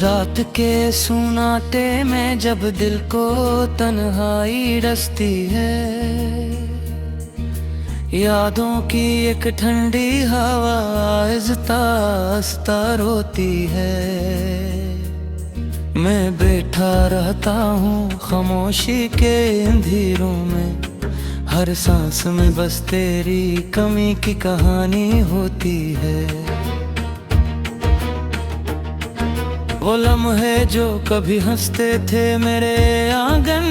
रात के सुनाते में जब दिल को तन्हाई डसती है, यादों की एक ठंडी हवा आहिस्ता आहिस्ता रोती है। मैं बैठा रहता हूँ खामोशी के अंधेरों में, हर सांस में बस तेरी कमी की कहानी होती है। वो लम्हे जो कभी हंसते थे मेरे आंगन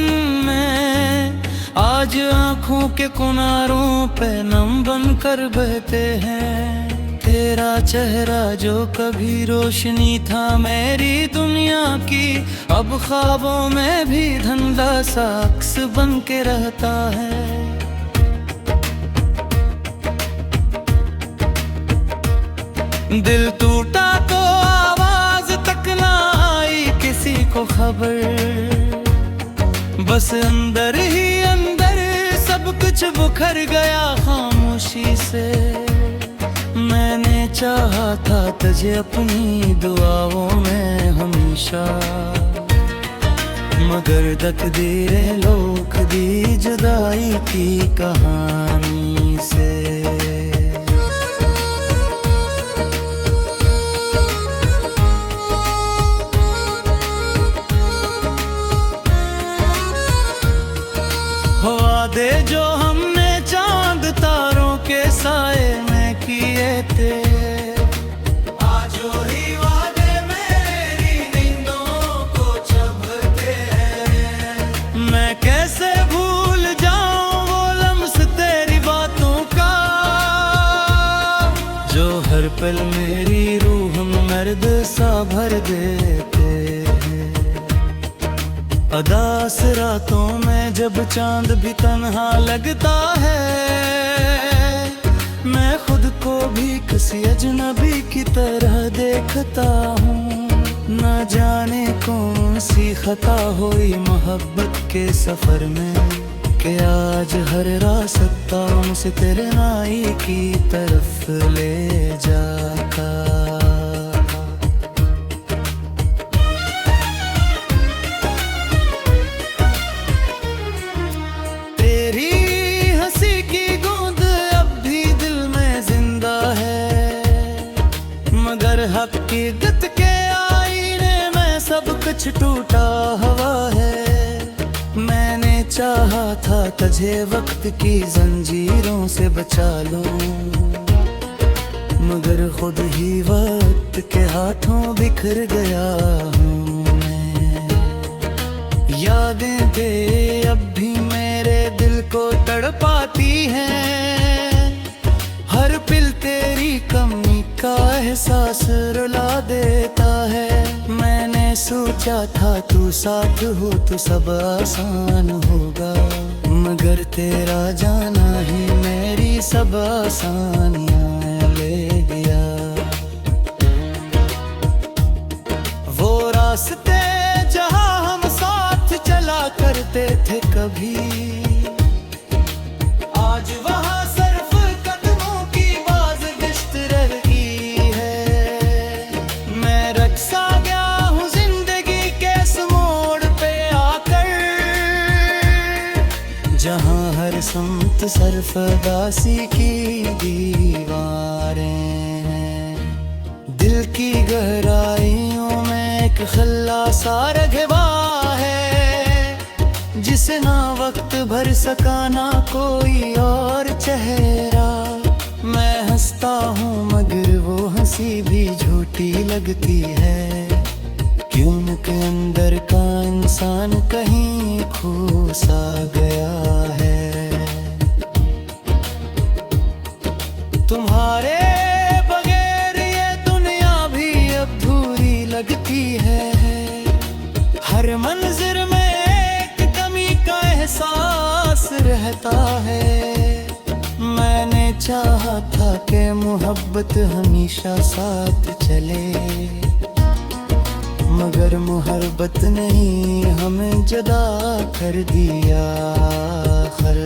में, आज आंखों के किनारों पे नम बन कर बहते हैं। तेरा चेहरा जो कभी रोशनी था मेरी दुनिया की, अब ख्वाबों में भी धुंधला सा अक्स बन के रहता है। दिल टूटा तो आवाज तक ना आई किसी को खबर, बस अंदर ही अंदर सब कुछ बुखर गया खामोशी से। मैंने चाहा था तुझे अपनी दुआओं में हमेशा, मगर तकदीरे लोक दी जुदाई की कहानी से। हो वादे जो हमने चांद तारों के साए में किए थे, आज वही वादे मेरी नींदों को चुभते हैं। मैं कैसे भूल जाऊं वो लम्स तेरी बातों का, जो हर पल मेरी रूह में मर्द सा भर देते हैं। अदास रातों में जब चांद भी तन्हा लगता है, मैं खुद को भी किसी अजनबी की तरह देखता हूँ। न जाने कौन सी खता हुई मोहब्बत के सफर में, कि आज हर रास्ता मुझसे तेरे नाई की तरफ ले जाता। हकीकत के आईने में सब कुछ टूटा हुआ है। मैंने चाहा था तुझे वक्त की जंजीरों से बचा लूं, मगर खुद ही वक्त के हाथों बिखर गया हूँ मैं। यादें दे अब भी मेरे दिल को तड़पाती हैं, हर पिल तेरी कमी का एहसास रुला देता है। मैंने सोचा था तू साथ हो तो सब आसान होगा, मगर तेरा जाना ही मेरी सब आसानियां ले गया। वो रास्ते जहां हम साथ चला करते थे कभी, आज वहां जहाँ हर संत सरफदासी की दीवारें हैं। दिल की गहराइयों में एक खल्ला सा रगवा है, जिसे ना वक्त भर सका ना कोई और चेहरा। मैं हंसता हूँ मगर वो हंसी भी झूठी लगती है, क्यों के अंदर का इंसान कहीं खो सा गया है। तुम्हारे बगैर ये दुनिया भी अधूरी लगती है, हर मंजिल में एक कमी का एहसास रहता है। मैंने चाहा था कि मोहब्बत हमेशा साथ चले, मगर मोहब्बत नहीं हमें जुदा कर दिया आखिर।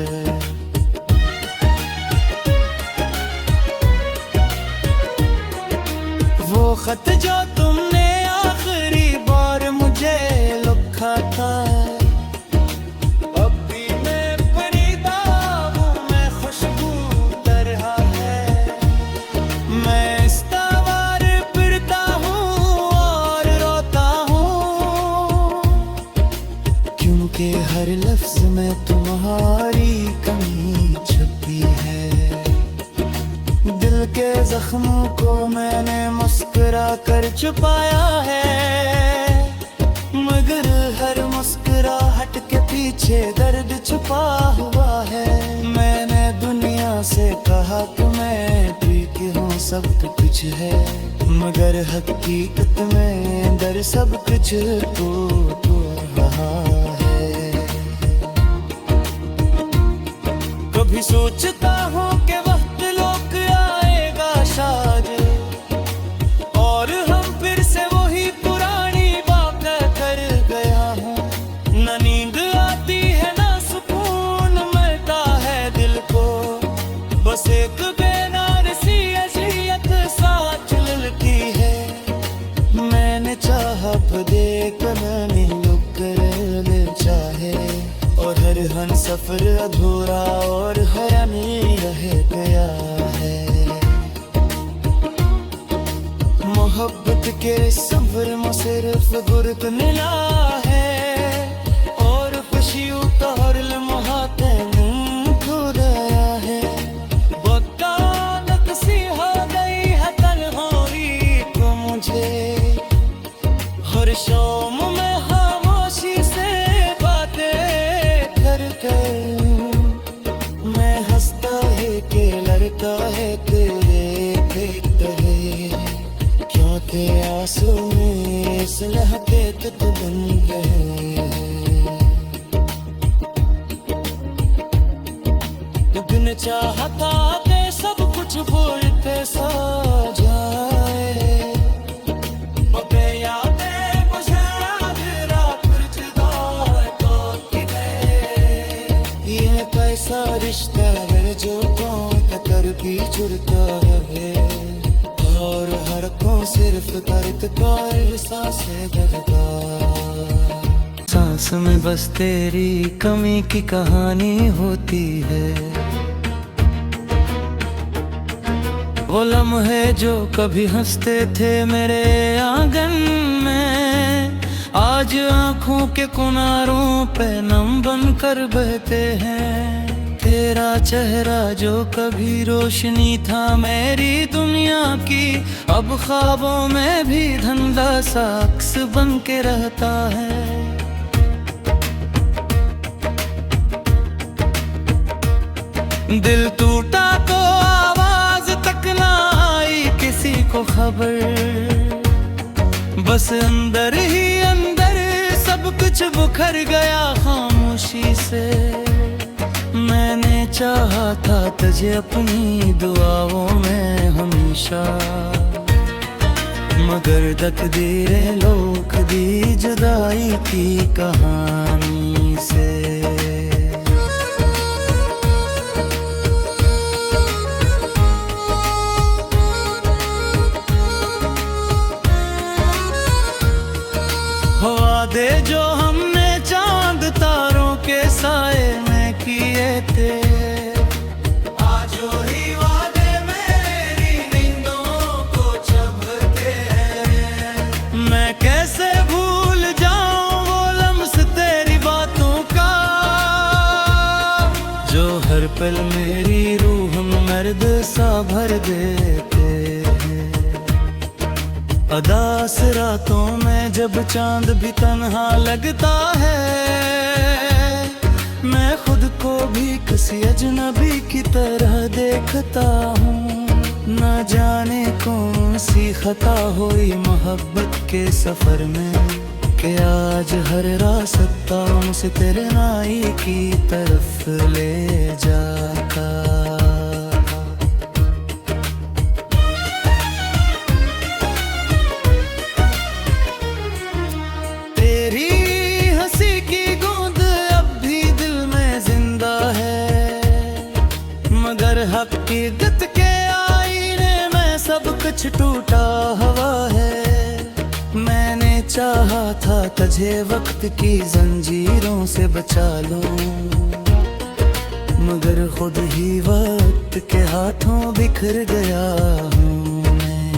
वो खत जो तुमने आखिरी छुपाया है, मगर हर मुस्कुराहट के पीछे दर्द छुपा हुआ है। मैंने दुनिया से कहा कि मैं ठीक हूँ, सब कुछ है, मगर हकीकत में दर सब कुछ टूट रहा है। कभी सोचता हूँ कि वक्त लोग आएगा शायद, और हम फिर से वही पुरानी बातें कर गया हूँ। न नींद आती है न सुकून मिलता है दिल को, बस एक बेनार सी अज़ियत साथ ललकी है। मैंने चाहा देख मैंने लुक कर चाहे, और हर हन सफर अधूरा और हयानी रह गया है। मोहब्बत के सफर में सिर्फ गुर्क मिला है, और खुशियों का हर लम्हा तैनू खो गया है। वकालत सी हो गई है तन्हाई को मुझे, हर शाम में खामोशी से बातें कर कर। मैं हंसता है कि लड़का है तेरे तरह, क्यों थे आंसू में इस लहके तुझ बन गए। दिन चाहता कि सब कुछ भूलते सो जाए, मगर यादें मुझे आधी रात रुझदार तो ये कैसा रिश्ता है जो कर भी जुड़ता है, और हर को सिर्फ दर्द का एहसास है दर्दा। सांस में बस तेरी कमी की कहानी होती है, वो लम्हे जो कभी हंसते थे मेरे आंगन में, आज आंखों के किनारों पे नम बन कर बहते हैं। तेरा चेहरा जो कभी रोशनी था मेरी दुनिया की, अब ख्वाबों में भी धुंधला सा अक्स बन के रहता है। दिल टूटा तो आवाज तक ना आई किसी को खबर, बस अंदर ही अंदर सब कुछ बुखर गया खामोशी से। मैंने चाहा था तुझे अपनी दुआओं में हमेशा, मगर तकदीरें लोग दी जुदाई की कहानी से। वादे जो हमने चांद तारों के साए में किए थे, आज वही वादे मेरी नींदों को चुभते हैं। मैं कैसे भूल जाऊं वो लम्स तेरी बातों का, जो हर पल मेरी रूह में मर्द सा भर देते हैं। अदास रातों में जब चांद भी तन्हा लगता है, मैं खुद को भी किसी अजनबी की तरह देखता हूँ। न जाने कौन सी खता हुई मोहब्बत के सफर में, कि आज हर रास्ता मुझसे तेरे नाई की तरफ ले जाता। हकीकत के आईने में सब कुछ टूटा हुआ है। मैंने चाहा था तुझे वक्त की जंजीरों से बचा लूं, मगर खुद ही वक्त के हाथों बिखर गया हूँ मैं।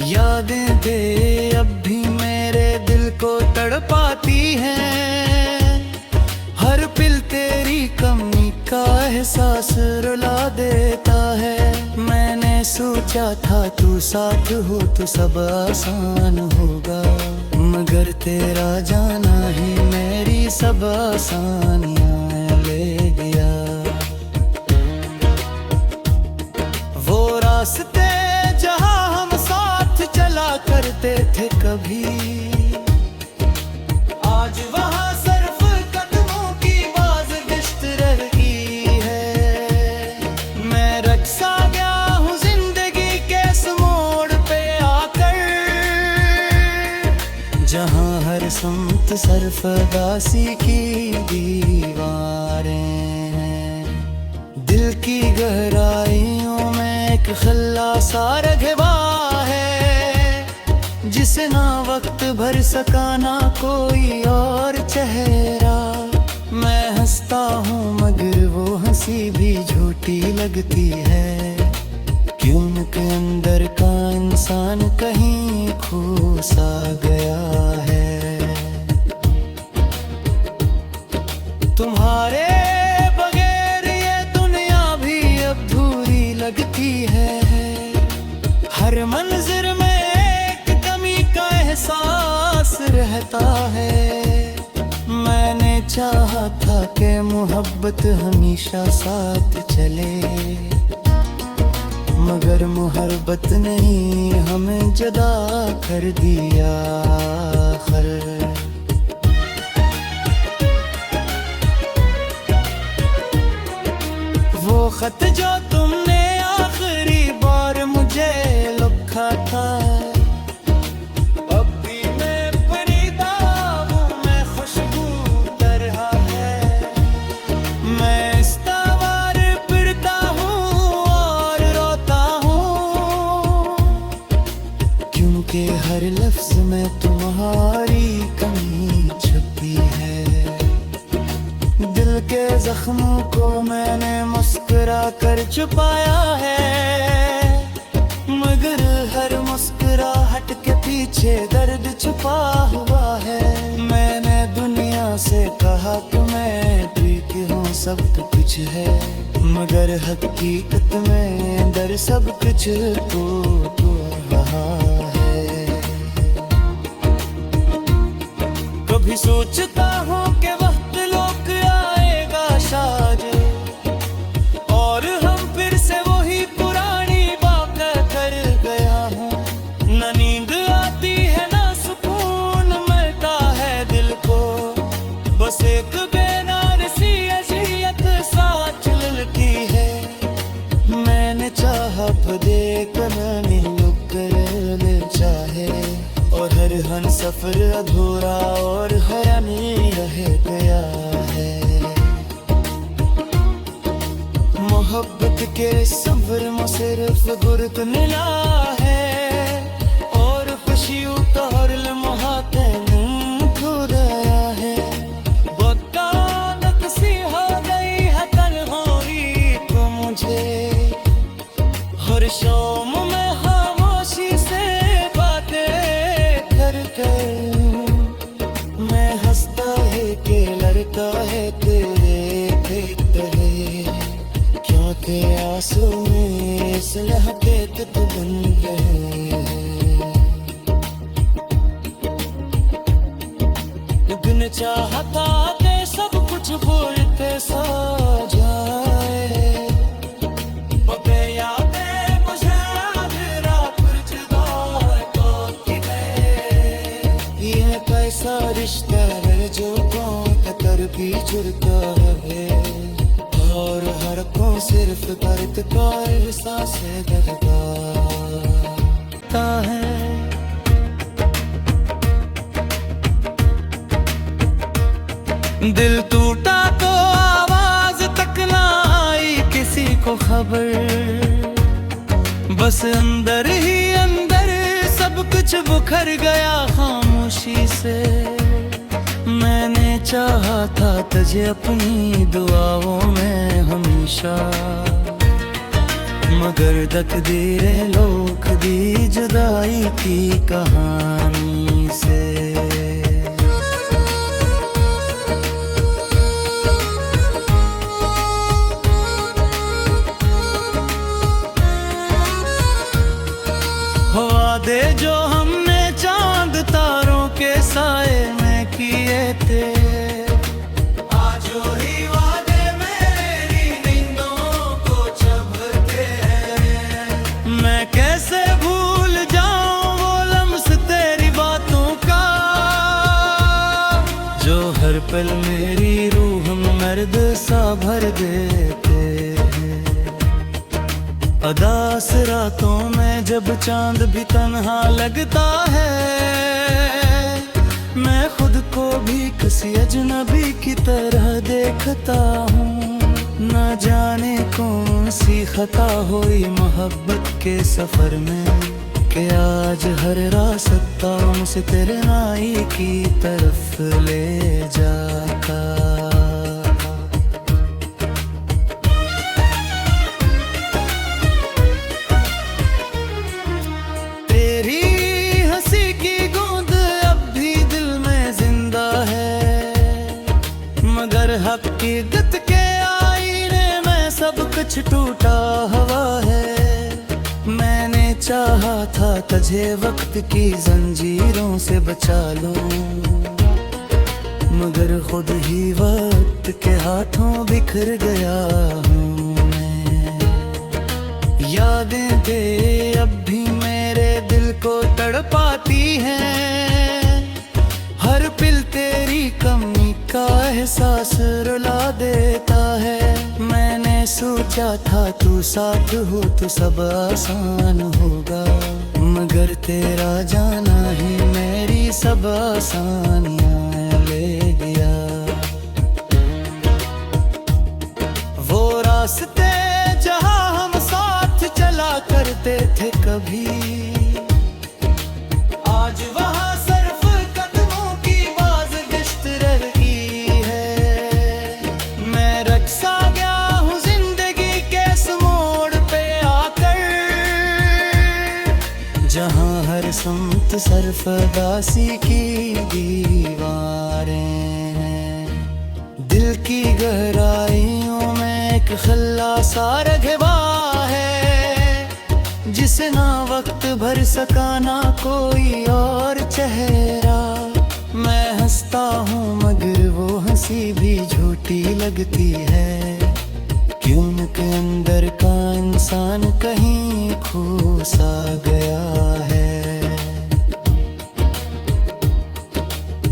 यादें दे अब भी मेरे दिल को तड़पाती हैं, हर पिल तेरी कमी का एहसास रुला देता है। मैंने सोचा था तू साथ हो तो सब आसान होगा, मगर तेरा जाना ही मेरी सब आसानियां ले गया। वो रास्ते जहां हम साथ चला करते थे कभी, आज वहां सिर्फ कदमों की बाज़गिश्त रह गई है। मैं रक्सा गया हूँ जिंदगी के इस मोड़ पे आकर, जहाँ हर समत सरफदासी की दीवारें हैं। दिल की गहराइयों में एक खल्ला सा रगवा है, जिसे ना वक्त भर सका ना कोई और चेहरा। मैं हंसता हूँ मगर वो हंसी भी झूठी लगती है, क्यों के अंदर का इंसान कहीं खो सा गया है। तुम्हारे बगैर ये दुनिया भी अधूरी लगती है, हर मंजिल में एहसास रहता है। मैंने चाहा था कि मोहब्बत हमेशा साथ चले, मगर मोहब्बत नहीं हमें जुदा कर दिया आखिर। वो खत जो तुमने आखिरी बार मुझे लिखा था, कि हर लफ्ज में तुम्हारी कमी छुपी है। दिल के जख्मों को मैंने मुस्कुरा कर छुपाया है, मगर हर मुस्कुराहट के पीछे दर्द छुपा हुआ है। मैंने दुनिया से कहा कि मैं ठीक हूँ सब कुछ है, मगर हकीकत में अंदर सब कुछ तो रहा है। कभी सोचता हूँ कि वक्त लोग आएगा शायद, और हम फिर से वही पुरानी बातें कर गया हूँ। न नींद आती है ना सुकून मिलता है दिल को, बस एक बेनारसी अज़ियत साथ चलती है। मैंने चाहा देख नहीं लुक कर चाहे, और हर हन सफर अधूरा और हैरानी रह गया है। मोहब्बत के सफर में सिर्फ गुर्त मिला है, और खुशी उतार लम्हाते खो गया है। बदौलत सी हो गई है तन्हाई तो मुझे, हर शाम में खामोशी से मैं हंसता है कि लड़ता है तेरे तरह, क्यों के आंसू में इस लहके तो बन गए। दिन चाहता कि सब कुछ भूलते सो जाए, कैसा रिश्ता है जो कर भी जुड़ता है, और हर को सिर्फ दर्द का एहसास करता है। दिल टूटा तो आवाज तक ना आई किसी को खबर, बस अंदर ही अंदर सब कुछ बुखर गया खामोशी से। मैंने चाहा था तुझे अपनी दुआओं में हमेशा, मगर तकदीर लोग दी जुदाई की कहानी से। पल मेरी रूह में मर्द सा भर देते हैं। उदास रातों में जब चांद भी तन्हा लगता है, मैं खुद को भी किसी अजनबी की तरह देखता हूँ। न जाने कौन सी खता हुई मोहब्बत के सफर में, कि आज हर रास्ता मुझसे तेरे नाई की तरफ ले जाता। तेरी हंसी की गूंज अब भी दिल में जिंदा है, मगर हकीकत के आईने में सब कुछ टूटा हुआ है। मैंने चाहा था तुझे वक्त की जंजीरों से बचा लूं, मगर खुद ही वक्त के हाथों बिखर गया हूँ मैं। यादें तेरे अब भी मेरे दिल को तड़पाती हैं, हर पल तेरी कमी का एहसास रुला देता है। मैंने सोचा था तू साथ हो तो सब आसान होगा, मगर तेरा जाना ही मेरी सब आसानियां ले गया। वो रास्ते जहां हम साथ चला करते थे कभी, आज वहां सिर्फ कदमों की बाज़गिश्त रह गई है। मैं रक्सा गया हूँ जिंदगी के इस मोड़ पे आकर, जहाँ हर समत सरफदासी की दीवारें हैं। दिल की गहराइयों में एक खल्ला सा रगवा है, जिसे ना वक्त भर सका ना कोई और चेहरा। मैं हंसता हूँ मगर वो हंसी भी झूठी लगती है, क्यों के अंदर का इंसान कहीं खो सा गया है।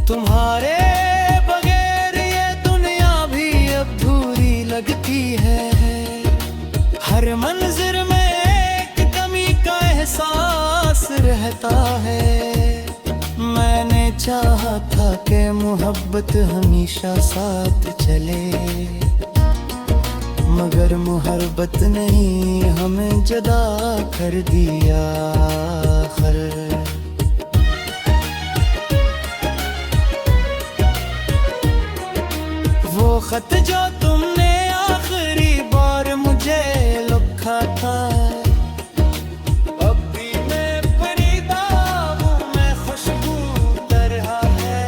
तुम्हारे बगैर ये दुनिया भी अधूरी लगती है, हर मंजिल में एक कमी का एहसास रहता है। मैंने चाहा था कि मोहब्बत हमेशा साथ चले, मगर मोहब्बत नहीं हमें जुदा कर दिया आखिर। वो खत जो तुमने आखिरी बार मुझे लिखा था, अब भी मैं फरीदा हूँ, मैं खुशबू तरह है।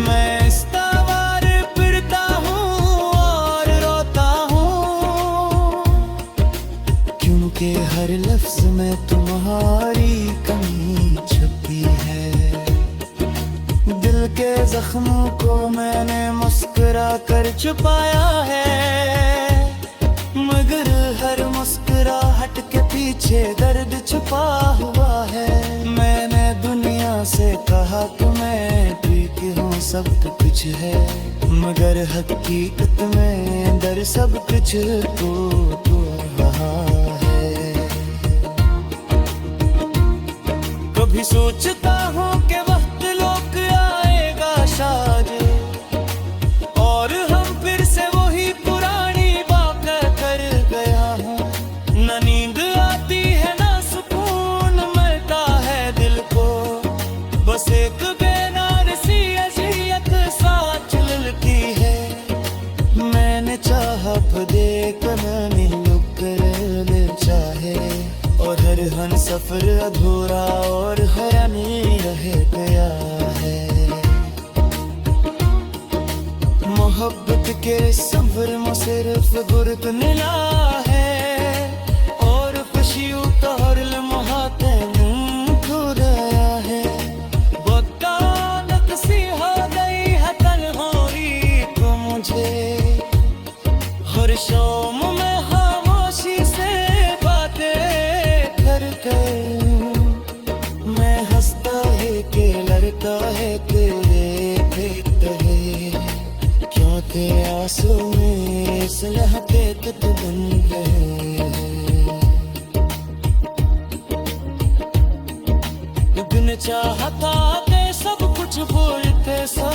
मैं इस तवार फिरता हूँ और रोता हूँ, क्योंकि हर लफ्ज में तुम्हारी कमी छुपी है। दिल के जख्मों को मैंने मुस्कुरा कर छुपाया है, मगर हर मुस्कुराहट के पीछे दर्द छुपा हुआ है। मैंने दुनिया से कहा कि मैं ठीक हूँ, सब कुछ है, मगर हकीकत में अंदर सब कुछ टूट रहा है। कभी सोचता हूँ कि वक्त लोग आएगा शायद, और हम फिर से वही पुरानी बातें कर गया हूँ। न नींद आती है ना सुकून मिलता है दिल को, बस एक बेनार सी अज़ियत साथ चलती है। मैंने चाहा देख नहीं लुक कर चाहे, और हर हन सफर अधूरा और हैरानी रह गया है। मोहब्बत के सफर में सिर्फ गुरत मिला है, और खुशी उतार लम्हाते खो गया है। बकालत सी हो गई है तन्हाई को मुझे, हर शाम में खामोशी से बातें करके। मैं हंसता है कि लड़ता है तेरे तहे, सांसों में इस लहके तक बन गए हैं। बिन चाहता के सब कुछ बोलते सा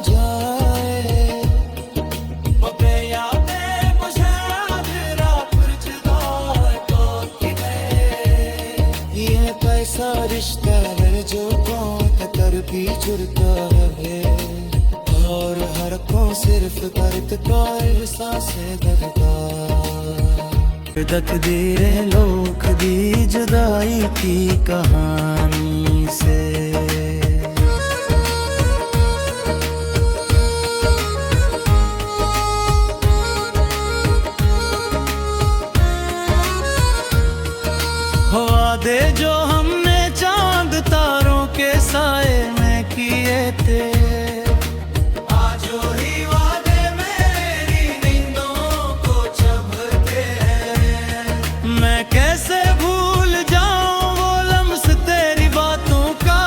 जाए। बबे यादें मुझे आधी रात जुदा करती है। ये कैसा रिश्ता है जो बहुत कर भी जुड़ता है और हर को सिर्फ दर्द का एहसास दर्दा। तकदीरे लोक दी जुदाई की कहानी से। हो वादे जो हमने चांद तारों के साए में किए थे, कैसे भूल जाऊं वो लम्स तेरी बातों का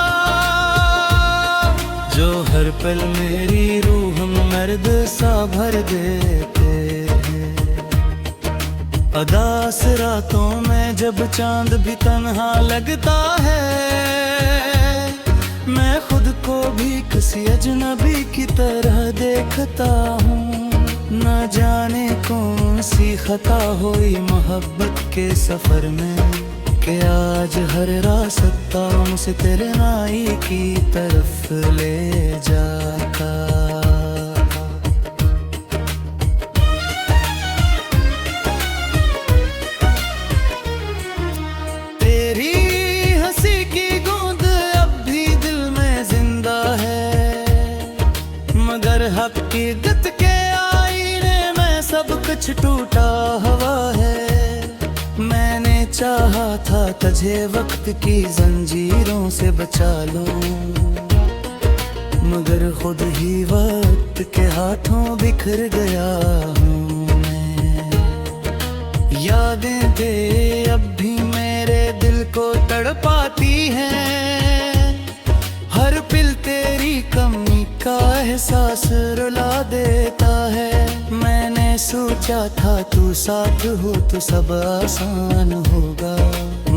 जो हर पल मेरी रूह में मर्द सा भर देते हैं। अदास रातों में जब चांद भी तन्हा लगता है, मैं खुद को भी किसी अजनबी की तरह देखता हूँ। न जाने कौन सी खता हुई मोहब्बत के सफर में कि आज हर रास्ता मुझसे तेरे नाई की तरफ ले जाता। तेरी हंसी की गूंज अब भी दिल में जिंदा है, मगर हकीकत के सब कुछ टूटा हुआ है। मैंने चाहा था तुझे वक्त की जंजीरों से बचा लूं, मगर खुद ही वक्त के हाथों बिखर गया हूँ मैं। यादें दे अब भी मेरे दिल को तड़पाती हैं, हर पल तेरी कमी का एहसास रुला देता है। मैंने सोचा था तू साथ हो तो सब आसान होगा,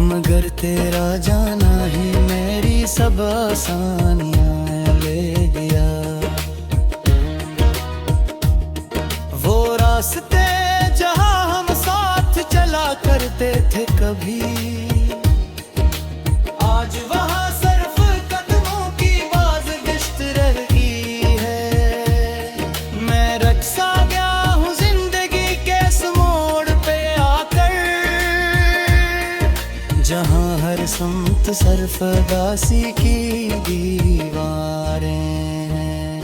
मगर तेरा जाना ही मेरी सब आसानियां ले गया। वो रास्ते जहां हम साथ चला करते थे कभी, आज वहां सिर्फ कदमों की बाज़गिश्त रह गई है। मैं रक्सा गया हूँ जिंदगी के इस मोड़ पे आकर, जहाँ हर समत सिर्फ उदासी की दीवारें हैं।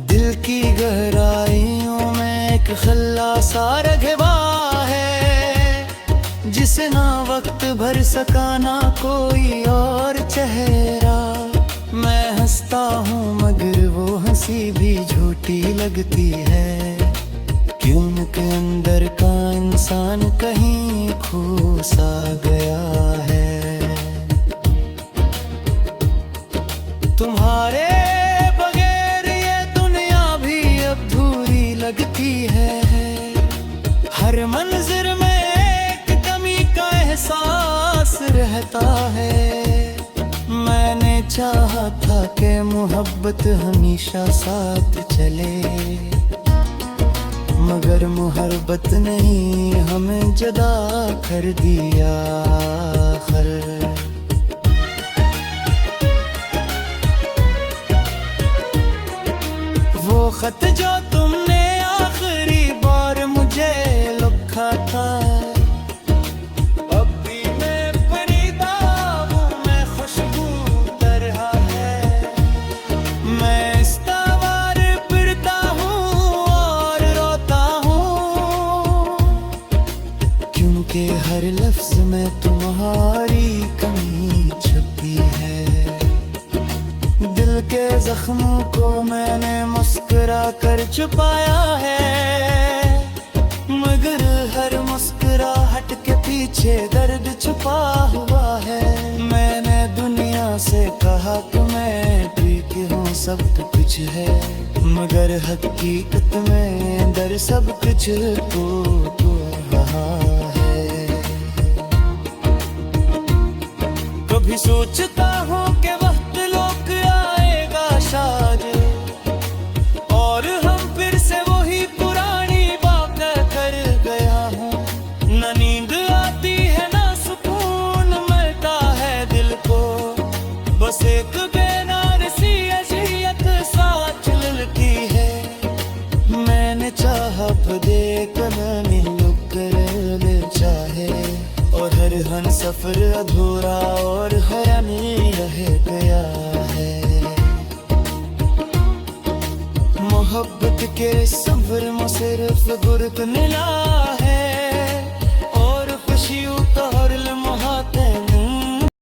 दिल की गहराइयों में एक खल्ला सा रगवा है, जिसे ना वक्त भर सका ना कोई और चेहरा। मैं हंसता हूँ मगर वो हंसी भी झूठी लगती है, क्यों के अंदर का इंसान कहीं खो सा गया है। तुम्हारे बगैर ये दुनिया भी अधूरी लगती है, हर मंजिल में एहसास रहता है। मैंने चाहा था कि मोहब्बत हमेशा साथ चले, मगर मोहब्बत नहीं हमें जुदा कर दिया आखिर। वो खत जो तुमने आखिरी बार मुझे लिखा था, हर लफ्ज में तुम्हारी कमी छुपी है। दिल के जख्मों को मैंने मुस्कुरा कर छुपाया है, मगर हर मुस्कुराहट के पीछे दर्द छुपा हुआ है। मैंने दुनिया से कहा कि मैं ठीक हूँ सब कुछ है, मगर हकीकत में अंदर सब कुछ तो रहा है। कभी सोचता हूँ कि वक्त लोग आएगा शायद, और हम फिर से वही पुरानी बातें कर गया हूँ। न नींद आती है ना सुकून मिलता है दिल को, बस एक बेनार सी अज़ियत साथ चलती है। मैंने चाहा देख नहीं लुक कर चाहे, और हर हन सफर अधूरा और हैरानी रह गया है। मोहब्बत के सफर में सिर्फ गुरक मिला